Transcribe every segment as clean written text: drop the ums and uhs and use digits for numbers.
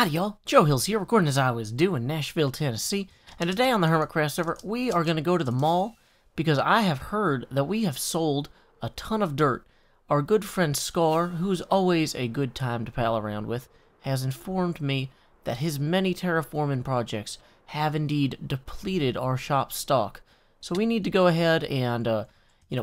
Howdy y'all, Joe Hills here, recording as I always do in Nashville, Tennessee, and today on the Hermitcraft server, we are going to go to the mall, because I have heard that we have sold a ton of dirt. Our good friend Scar, who's always a good time to pal around with, has informed me that his many terraforming projects have indeed depleted our shop stock. So we need to go ahead and,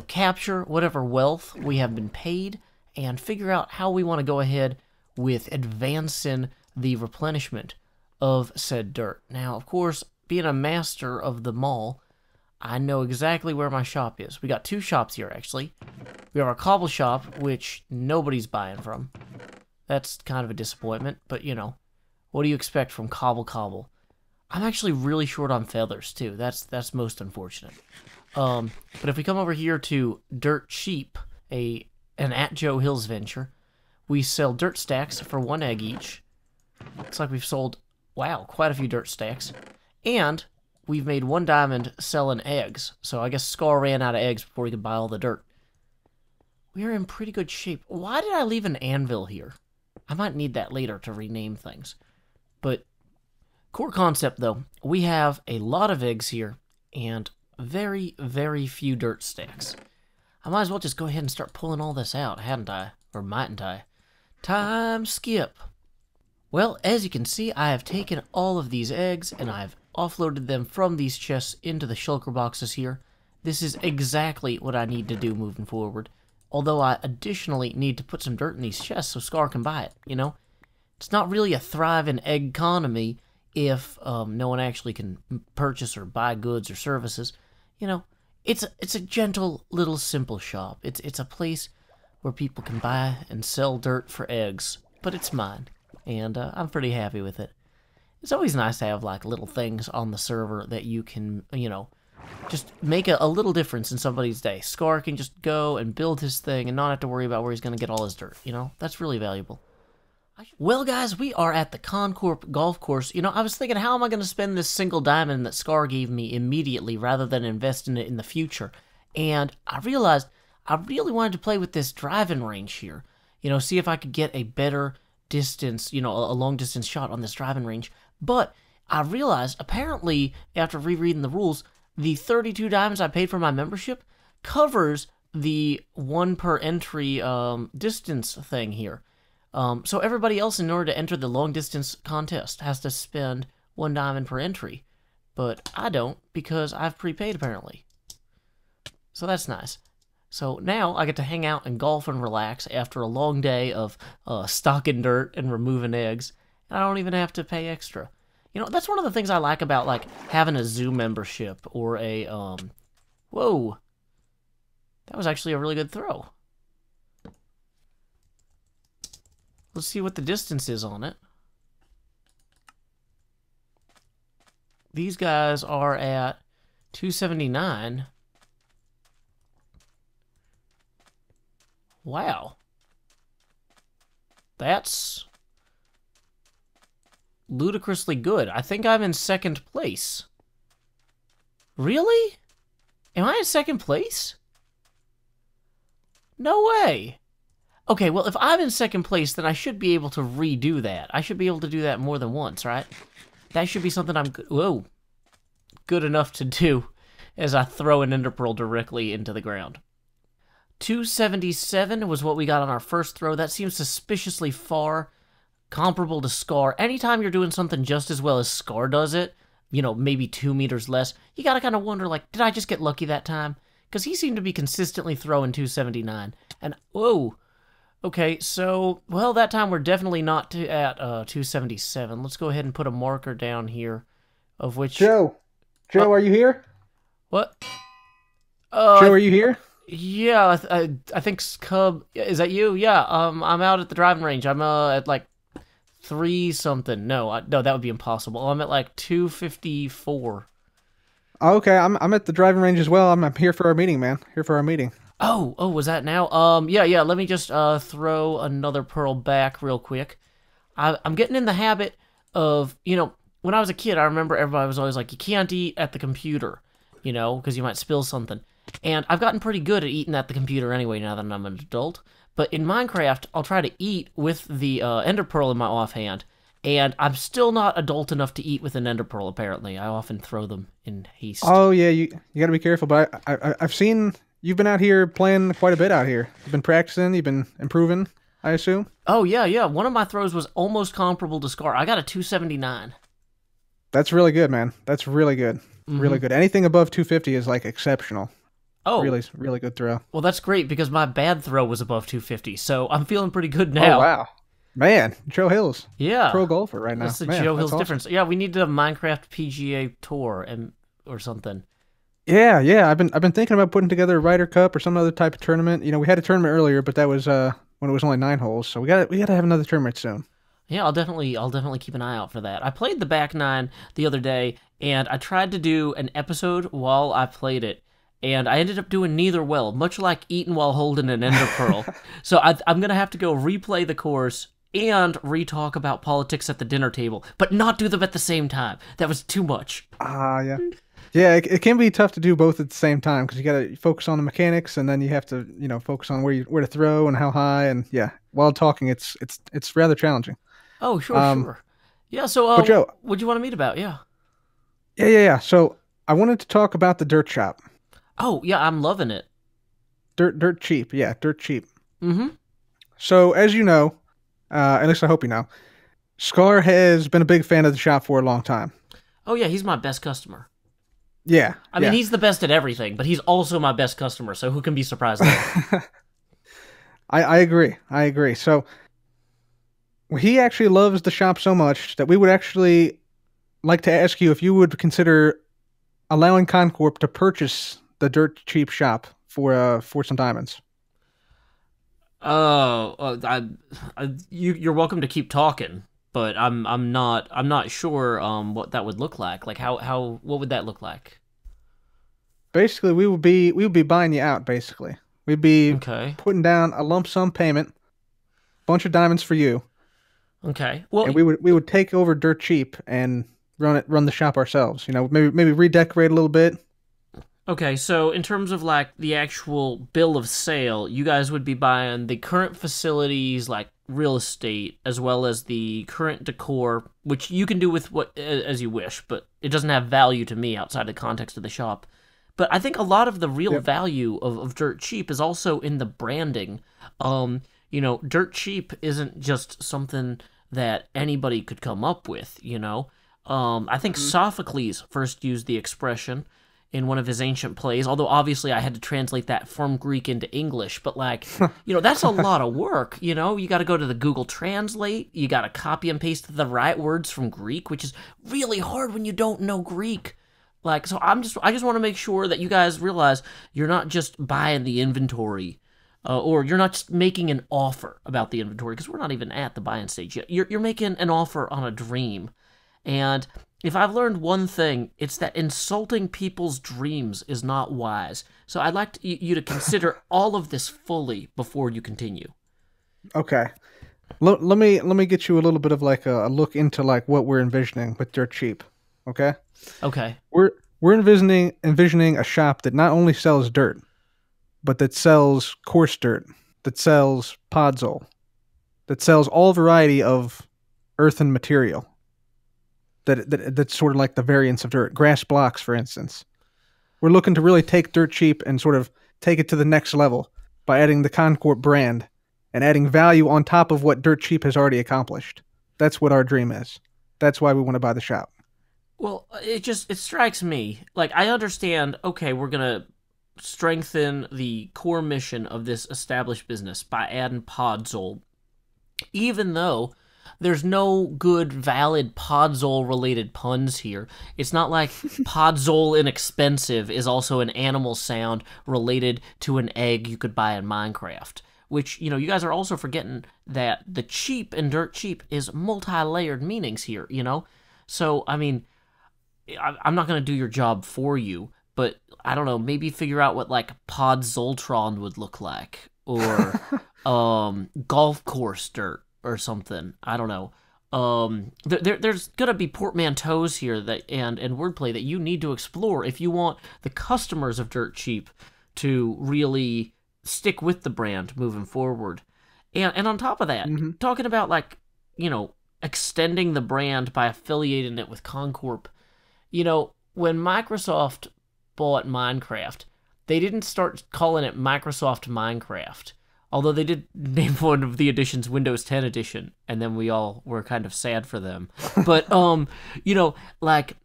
capture whatever wealth we have been paid, and figure out how we want to go ahead with advancing the replenishment of said dirt. Now, of course, being a master of the mall, I know exactly where my shop is. We got two shops here, actually. We have our cobble shop, which nobody's buying from. That's kind of a disappointment, but, what do you expect from Cobble? I'm actually really short on feathers, too. That's most unfortunate. But if we come over here to Dirt Cheap, an at Joe Hills venture, we sell dirt stacks for 1 egg each. Looks like we've sold, wow, quite a few dirt stacks. And we've made 1 diamond selling eggs. So I guess Scar ran out of eggs before he could buy all the dirt. We are in pretty good shape. Why did I leave an anvil here? I might need that later to rename things. But core concept, though, we have a lot of eggs here and very, very few dirt stacks. I might as well just go ahead and start pulling all this out, hadn't I? Or mightn't I? Time skip. Well, as you can see, I have taken all of these eggs and I've offloaded them from these chests into the shulker boxes here. This is exactly what I need to do moving forward. Although I additionally need to put some dirt in these chests so Scar can buy it, It's not really a thriving egg economy if no one actually can purchase or buy goods or services. It's a gentle little simple shop. It's a place where people can buy and sell dirt for eggs, but it's mine. And I'm pretty happy with it. It's always nice to have, little things on the server that you can, just make a little difference in somebody's day. Scar can just go and build his thing and not have to worry about where he's going to get all his dirt, That's really valuable. Well, guys, we are at the Concorp Golf Course. I was thinking, how am I going to spend this single diamond that Scar gave me immediately rather than investing it in the future? And I realized I really wanted to play with this driving range here. See if I could get a better distance, a long-distance shot on this driving range. But I realized, apparently, after rereading the rules, the 32 diamonds I paid for my membership covers the 1 per entry distance thing here. So everybody else, in order to enter the long-distance contest, has to spend 1 diamond per entry. But I don't, because I've prepaid, apparently. So that's nice. So now I get to hang out and golf and relax after a long day of stocking dirt and removing eggs, and I don't even have to pay extra. That's one of the things I like about, having a zoo membership or a, whoa. That was actually a really good throw. Let's see what the distance is on it. These guys are at 279. Wow. That's ludicrously good. I think I'm in 2nd place. Really? Am I in 2nd place? No way. Okay, well, if I'm in 2nd place, then I should be able to redo that. I should be able to do that more than once, right? That should be something I'm good enough to do as I throw an ender pearl directly into the ground. 277 was what we got on our first throw. That seems suspiciously far, comparable to Scar. Anytime you're doing something just as well as Scar does it, maybe 2 meters less, you gotta kind of wonder, did I just get lucky that time? Because he seemed to be consistently throwing 279. And, whoa. Okay, so, well, that time we're definitely not at 277. Let's go ahead and put a marker down here, of which... Joe, are you here? What? Joe, are you here? Yeah, I think Cub, is that you? Yeah, I'm out at the driving range. I'm at 3 something. No, that would be impossible. I'm at 254. Okay, I'm at the driving range as well. I'm here for our meeting, man. Here for our meeting. Oh, was that now? Yeah, let me just throw another pearl back real quick. I'm getting in the habit of, when I was a kid, I remember everybody was always like, you can't eat at the computer, because you might spill something. And I've gotten pretty good at eating at the computer anyway now that I'm an adult. But in Minecraft, I'll try to eat with the ender pearl in my offhand, And I'm still not adult enough to eat with an ender pearl, apparently. I often throw them in haste. Oh yeah, you gotta be careful. But I've seen you've been out here playing quite a bit out here. You've been practicing. You've been improving, I assume. Oh, yeah. One of my throws was almost comparable to Scar. I got a 279. That's really good, man. That's really good. Really good. Anything above 250 is like exceptional. Oh. Really, really good throw. Well, that's great because my bad throw was above 250, so I'm feeling pretty good now. Oh, wow. Man, Joe Hills. Yeah. Pro golfer right now. That's the Man, Joe Hills awesome. difference. Yeah, we need a Minecraft PGA tour or something. Yeah. I've been thinking about putting together a Ryder Cup or some other type of tournament. You know, we had a tournament earlier, but that was when it was only 9 holes. So we got to have another tournament soon. Yeah, I'll definitely keep an eye out for that. I played the back nine the other day, and I tried to do an episode while I played it, and I ended up doing neither well, much like eating while holding an ender pearl. So I'm going to have to go replay the course and re-talk about politics at the dinner table, but not do them at the same time. That was too much. Yeah. Yeah, it can be tough to do both at the same time because you got to focus on the mechanics and then you have to, focus on where to throw and how high, and yeah, while talking it's rather challenging. Oh, sure. Yeah, so but Joe, what do you want to meet about? Yeah. Yeah. So I wanted to talk about the dirt shop. Oh, yeah, I'm loving it. Dirt cheap. Yeah, dirt cheap. Mm-hmm. So as you know, at least I hope you know, Scar has been a big fan of the shop for a long time. Oh, yeah, he's my best customer. Yeah. I mean, he's the best at everything, but he's also my best customer, so who can be surprised there? I agree. So he actually loves the shop so much that we would actually like to ask you if you would consider allowing Concorp to purchase the dirt cheap shop for some diamonds. You're welcome to keep talking, but I'm not sure what that would look like. Like what would that look like? Basically, we would be buying you out. Basically, we'd be putting down a lump sum payment, bunch of diamonds for you. Okay. Well, and we would take over dirt cheap and run the shop ourselves. Maybe redecorate a little bit. Okay, so in terms of like the actual bill of sale, you guys would be buying the current facilities, like real estate, as well as the current decor, which you can do with what as you wish, but it doesn't have value to me outside the context of the shop. But I think a lot of the real value of Dirt Cheap is also in the branding. Dirt Cheap isn't just something that anybody could come up with, I think Sophocles first used the expression in one of his ancient plays, although obviously I had to translate that from Greek into English, but that's a lot of work, you got to go to the Google Translate, you got to copy and paste the right words from Greek, which is really hard when you don't know Greek. So I just want to make sure that you guys realize you're not just buying the inventory, or you're not just making an offer about the inventory, because we're not even at the buying stage yet. You're making an offer on a dream. And if I've learned one thing, it's that insulting people's dreams is not wise. So I'd like you to consider all of this fully before you continue. Okay. Let me get you a little bit of like a look into like what we're envisioning with Dirt Cheap. Okay? Okay. We're envisioning a shop that not only sells dirt, but that sells coarse dirt, that sells podzol, that sells all variety of earthen material. That's sort of like the variants of dirt. Grass blocks, for instance. We're looking to really take Dirt Cheap and sort of take it to the next level by adding the Concorp brand and adding value on top of what Dirt Cheap has already accomplished. That's what our dream is. That's why we want to buy the shop. Well, it strikes me, like, I understand, okay, we're going to strengthen the core mission of this established business by adding podzol, even though there's no good, valid podzol-related puns here. It's not like podzol inexpensive is also an animal sound related to an egg you could buy in Minecraft. Which, you guys are also forgetting that the cheap in Dirt Cheap is multi-layered meanings here, So, I mean, I'm not going to do your job for you, but, I don't know, maybe figure out what, like, Podzoltron would look like. Or, golf course dirt. Or something. I don't know. There's gonna be portmanteaus here and wordplay that you need to explore if you want the customers of Dirt Cheap to really stick with the brand moving forward. And on top of that, talking about extending the brand by affiliating it with Concorp. You know, when Microsoft bought Minecraft, they didn't start calling it Microsoft Minecraft. Although they did name one of the editions Windows 10 edition, and then we all were kind of sad for them. But you know, like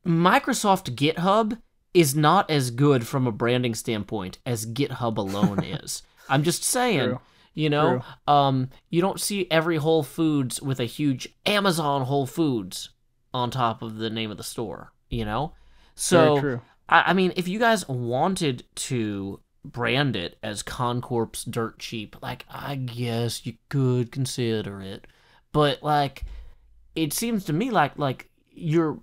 Microsoft GitHub is not as good from a branding standpoint as GitHub alone is. I'm just saying, True. you know, you don't see every Whole Foods with a huge Amazon Whole Foods on top of the name of the store, you know? So, Very true. I mean, if you guys wanted to brand it as Concorp's Dirt Cheap, like, I guess you could consider it. But, like, it seems to me like you're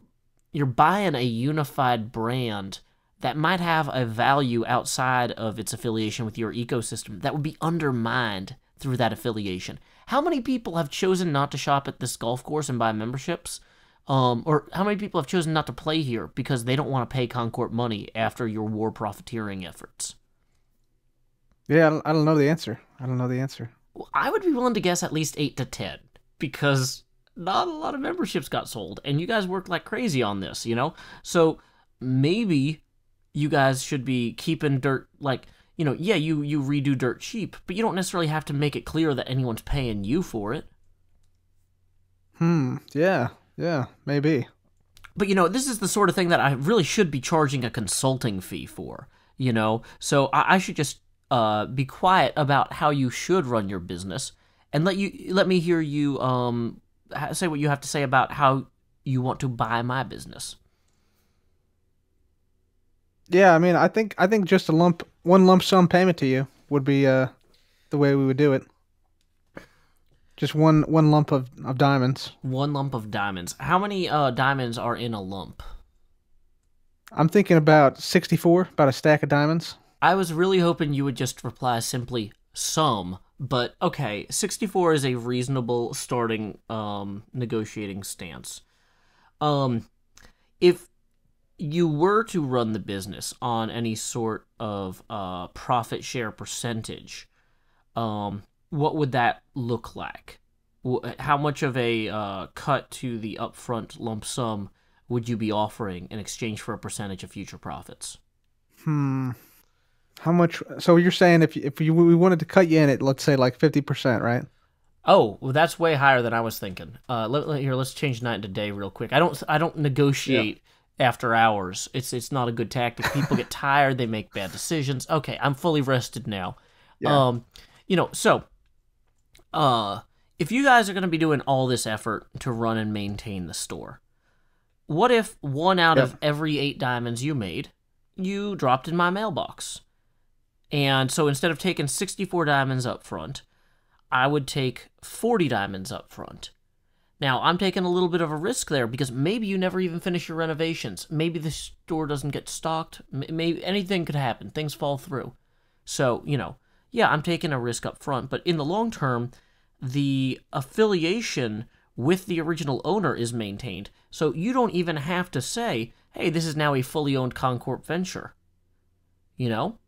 buying a unified brand that might have a value outside of its affiliation with your ecosystem that would be undermined through that affiliation. How many people have chosen not to shop at this golf course and buy memberships? Or how many people have chosen not to play here because they don't want to pay Concorp money after your war profiteering efforts? Yeah, I don't know the answer. I don't know the answer. Well, I would be willing to guess at least 8 to 10 because not a lot of memberships got sold, and you guys worked like crazy on this, you know? So maybe you guys should be keeping Dirt, like, you know, yeah, you redo Dirt Cheap, but you don't necessarily have to make it clear that anyone's paying you for it. Yeah, maybe. But, you know, this is the sort of thing that I really should be charging a consulting fee for, you know? So I should just be quiet about how you should run your business and let me hear you say what you have to say about how you want to buy my business. Yeah, I mean, I think just one lump sum payment to you would be the way we would do it. Just one lump of diamonds. One lump of diamonds. How many diamonds are in a lump? I'm thinking about 64, about a stack of diamonds. I was really hoping you would just reply simply some, but okay, 64 is a reasonable starting negotiating stance. If you were to run the business on any sort of profit share percentage, what would that look like? How much of a cut to the upfront lump sum would you be offering in exchange for a percentage of future profits? How much? So you're saying if we wanted to cut you in at, let's say, like 50%, right? Oh, well, that's way higher than I was thinking. Let's change night to day real quick. I don't negotiate after hours. It's not a good tactic. People get tired. They make bad decisions. Okay, I'm fully rested now. Yeah. You know, so if you guys are going to be doing all this effort to run and maintain the store, what if 1 out of every 8 diamonds you made, you dropped in my mailbox? And so instead of taking 64 diamonds up front, I would take 40 diamonds up front. Now, I'm taking a little bit of a risk there because maybe you never even finish your renovations. Maybe the store doesn't get stocked. Maybe anything could happen. Things fall through. So, you know, yeah, I'm taking a risk up front, but in the long term, the affiliation with the original owner is maintained. So you don't even have to say, hey, this is now a fully owned Concorp venture. You know?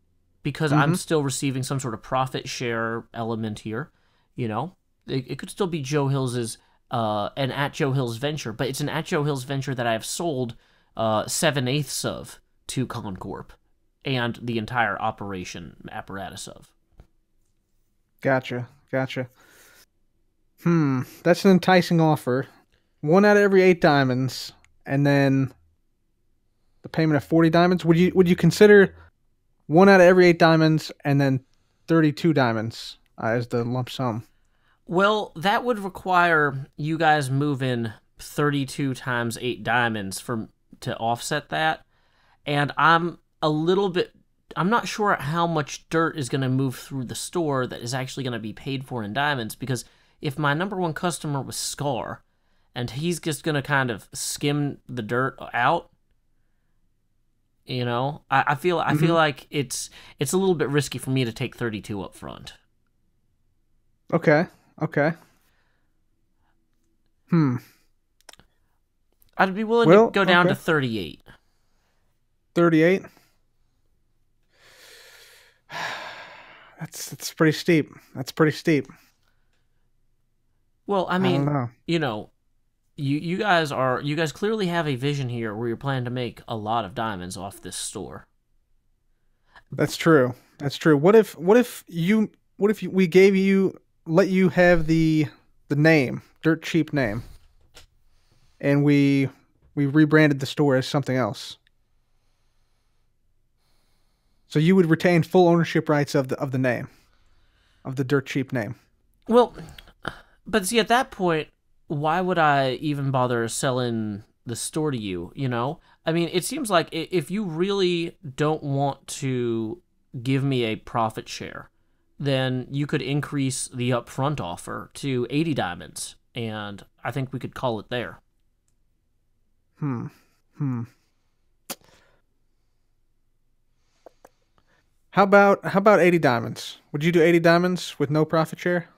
Because I'm still receiving some sort of profit share element here. You know? It could still be Joe Hills's an at Joe Hills venture, but it's an at Joe Hills venture that I have sold 7/8 of to Concorp and the entire operation apparatus of. Gotcha. That's an enticing offer. 1 out of every 8 diamonds, and then the payment of 40 diamonds. Would you consider 1 out of every 8 diamonds and then 32 diamonds as the lump sum? Well, that would require you guys move in 32 times 8 diamonds to offset that. And I'm not sure how much dirt is going to move through the store that is actually going to be paid for in diamonds, because if my number one customer was Scar, and he's just going to kind of skim the dirt out, you know, I feel like it's a little bit risky for me to take 32 up front. Okay. I'd be willing to go down to 38. 38? That's pretty steep. Well, I I don't mean, know. you know, you guys clearly have a vision here where you're planning to make a lot of diamonds off this store. That's true. That's true. We gave you let you have the name, Dirt Cheap name, and we rebranded the store as something else. So you would retain full ownership rights of the name, of the Dirt Cheap name. Well, but see, at that point, why would I even bother selling the store to you, you know? I mean, it seems like if you really don't want to give me a profit share, then you could increase the upfront offer to 80 diamonds, and I think we could call it there. Hmm. Hmm. How about 80 diamonds? Would you do 80 diamonds with no profit share?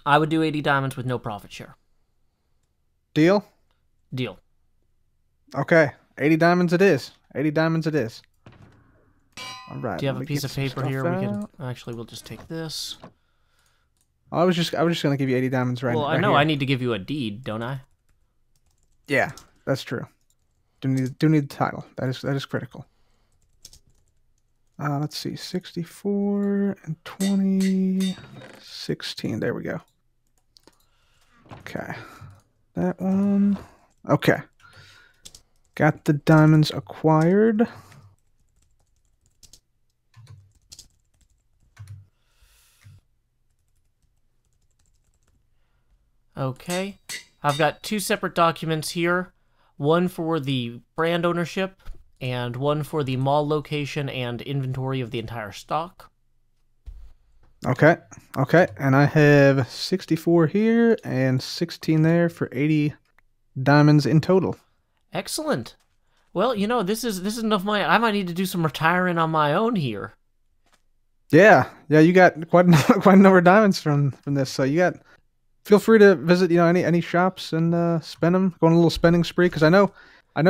I would do 80 diamonds with no profit share. Deal? Deal. Okay. 80 diamonds it is. 80 diamonds it is. All right. Do you have let a me piece get of some paper stuff here? We can out. actually we'll just take this. I was just gonna give you 80 diamonds Well, I right know here. I need to give you a deed, don't I? Yeah, that's true. Do need the title. That is critical. Let's see, 64 and 20, 16. There we go. Okay, that one. Okay, got the diamonds acquired. Okay. I've got two separate documents here. One for the brand ownership and one for the mall location and inventory of the entire stock. Okay, and I have 64 here and 16 there for 80 diamonds in total. Excellent. Well, you know, this is enough money. I might need to do some retiring on my own here. Yeah, you got quite quite a number of diamonds from this. So you got. Feel free to visit, any shops and spend them. Go on a little spending spree because I know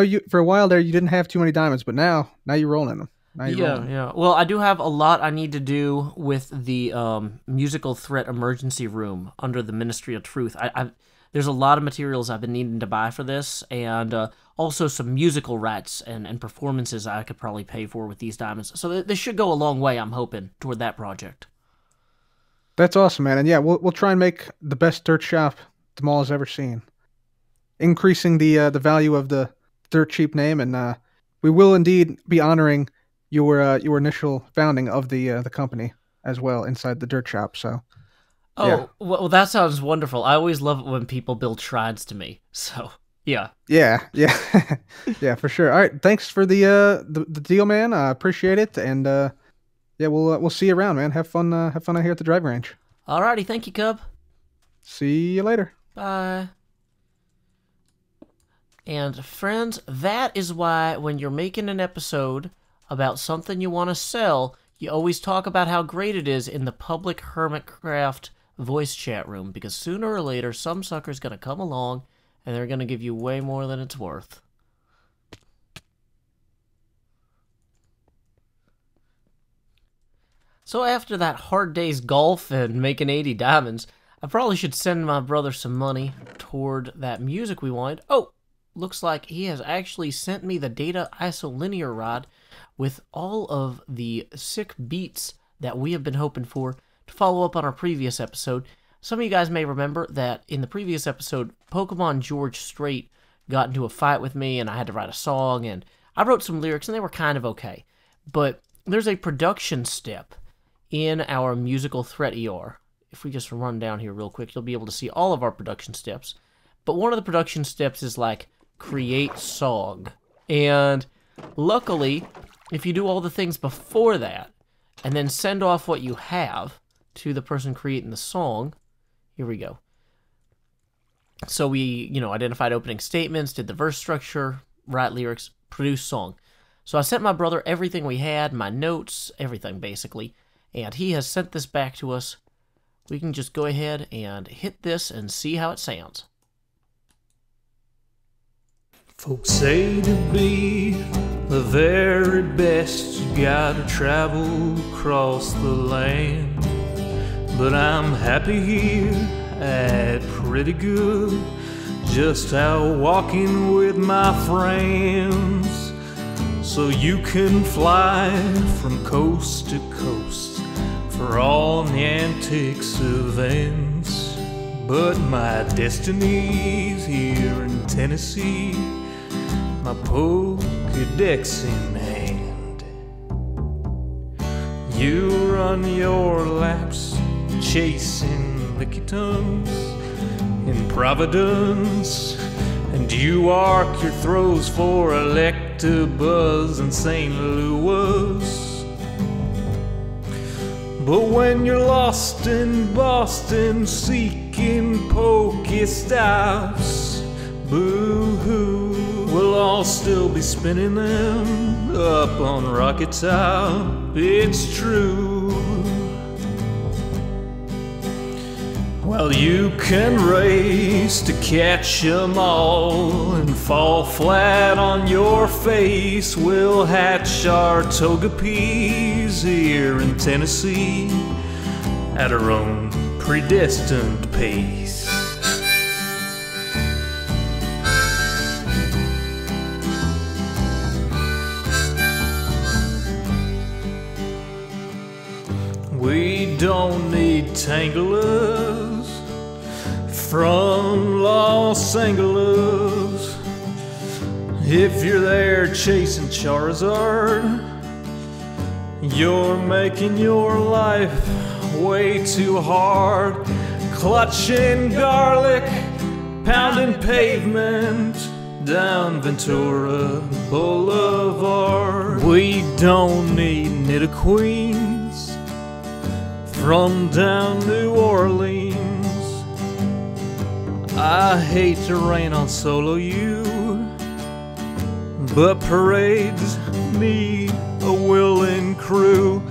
you for a while there you didn't have too many diamonds, but now you're rolling them. Now you're rolling. Yeah. Well, I do have a lot I need to do with the musical threat emergency room under the Ministry of Truth. There's a lot of materials I've been needing to buy for this, and also some musical rights and performances I could probably pay for with these diamonds. So this should go a long way, I'm hoping, toward that project. That's awesome, man. And yeah, we'll try and make the best dirt shop the mall has ever seen, increasing the value of the Dirt Cheap name, and we will indeed be honoring your initial founding of the company as well inside the dirt shop. So. Oh, Yeah. well, that sounds wonderful. I always love it when people build shrines to me. So, yeah. Yeah, yeah, for sure. All right, thanks for the deal, man. I appreciate it, and yeah, we'll see you around, man. Have fun out here at the driving range. Alrighty, thank you, Cub. See you later. Bye. And friends, that is why when you're making an episode about something you want to sell, you always talk about how great it is in the public Hermitcraft voice chat room, because sooner or later some sucker's going to come along and they're going to give you way more than it's worth. So after that hard day's golf and making 80 diamonds, I probably should send my brother some money toward that music we wanted. Oh, looks like he has actually sent me the data isolinear rod with all of the sick beats that we have been hoping for to follow up on our previous episode. Some of you guys may remember that in the previous episode, Pokemon George Strait got into a fight with me and I had to write a song, and I wrote some lyrics and they were kind of okay. But there's a production step in our musical threat ER. If we just run down here real quick, you'll be able to see all of our production steps. But one of the production steps is like create song. And luckily, if you do all the things before that, and then send off what you have to the person creating the song, here we go. So we, identified opening statements, did the verse structure, write lyrics, produce song. So I sent my brother everything we had, my notes, everything basically, and he has sent this back to us. We can just go ahead and hit this and see how it sounds. Folks say to be the very best, you gotta travel across the land. But I'm happy here at pretty good. Just out walking with my friends. So you can fly from coast to coast for all the antics events. But my destiny's here in Tennessee, my Pokedex in hand. You run your laps chasing licky tongues in Providence, and you arc your throws for Electabuzz in St. Louis. But when you're lost in Boston seeking Pokestops, boo-hoo, we'll all still be spinning them up on Rocket Top. It's true. Well, you can race to catch 'em all and fall flat on your face. We'll hatch our Togepi's here in Tennessee at our own predestined pace. We don't need Tanglers from Los Angeles. If you're there chasing Charizard, you're making your life way too hard. Clutching garlic, pounding pavement down Ventura Boulevard. We don't need Nidoqueens from down New Orleans. I hate to rain on Solo U, but parades need a willing crew.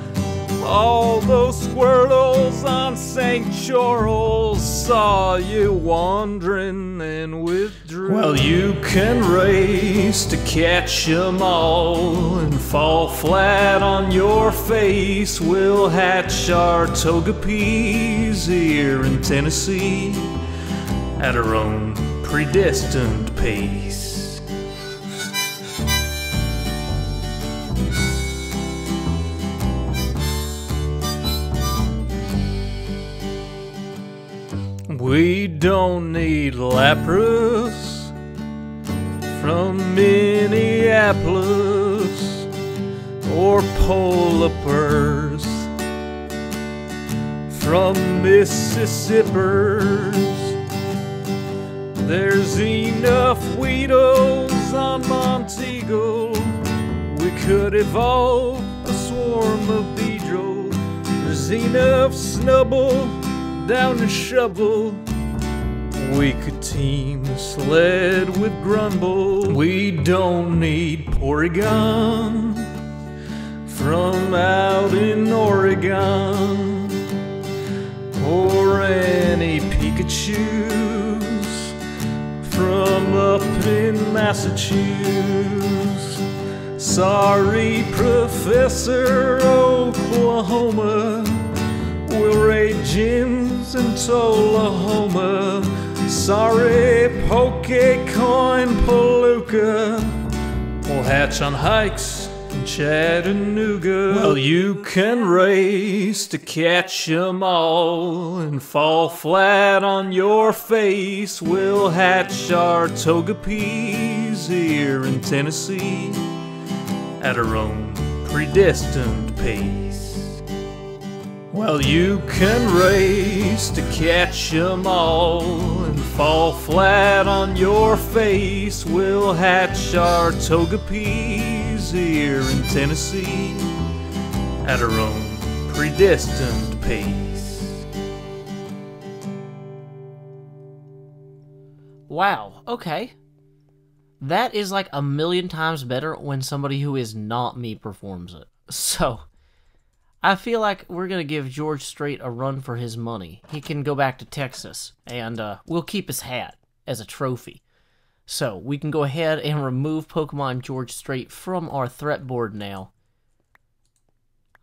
All those squirtles on St. Charles saw you wandering and withdrew. Well, you can race to catch 'em all and fall flat on your face. We'll hatch our Togepi's here in Tennessee at our own predestined pace. We don't need Lapras from Minneapolis or Polipers from Mississippers. There's enough Weedles on Montego. We could evolve a swarm of Beedrill. There's enough Snubble down to Shovel. We could team Sled with Grumble. We don't need Porygon from out in Oregon or any Pikachus from up in Massachusetts. Sorry, Professor Oklahoma, we'll raid gyms in Tullahoma. Sorry, Pokecoin Palooka, we'll hatch on hikes in Chattanooga. Well, you can race to catch 'em all and fall flat on your face. We'll hatch our Togepi's here in Tennessee at our own predestined pace. Well, you can race to catch 'em all and fall flat on your face. We'll hatch our Togepi's here in Tennessee at our own predestined pace. Wow, okay. That is like a million times better when somebody who is not me performs it. So, I feel like we're going to give George Strait a run for his money. He can go back to Texas, and we'll keep his hat as a trophy. So, we can go ahead and remove Pokemon George Strait from our threat board now.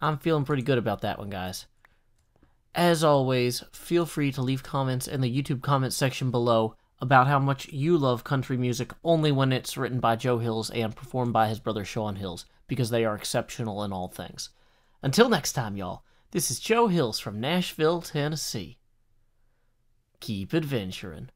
I'm feeling pretty good about that one, guys. as always, feel free to leave comments in the YouTube comments section below about how much you love country music only when it's written by Joe Hills and performed by his brother Sean Hills, because they are exceptional in all things. Until next time, y'all, this is Joe Hills from Nashville, Tennessee. Keep adventuring.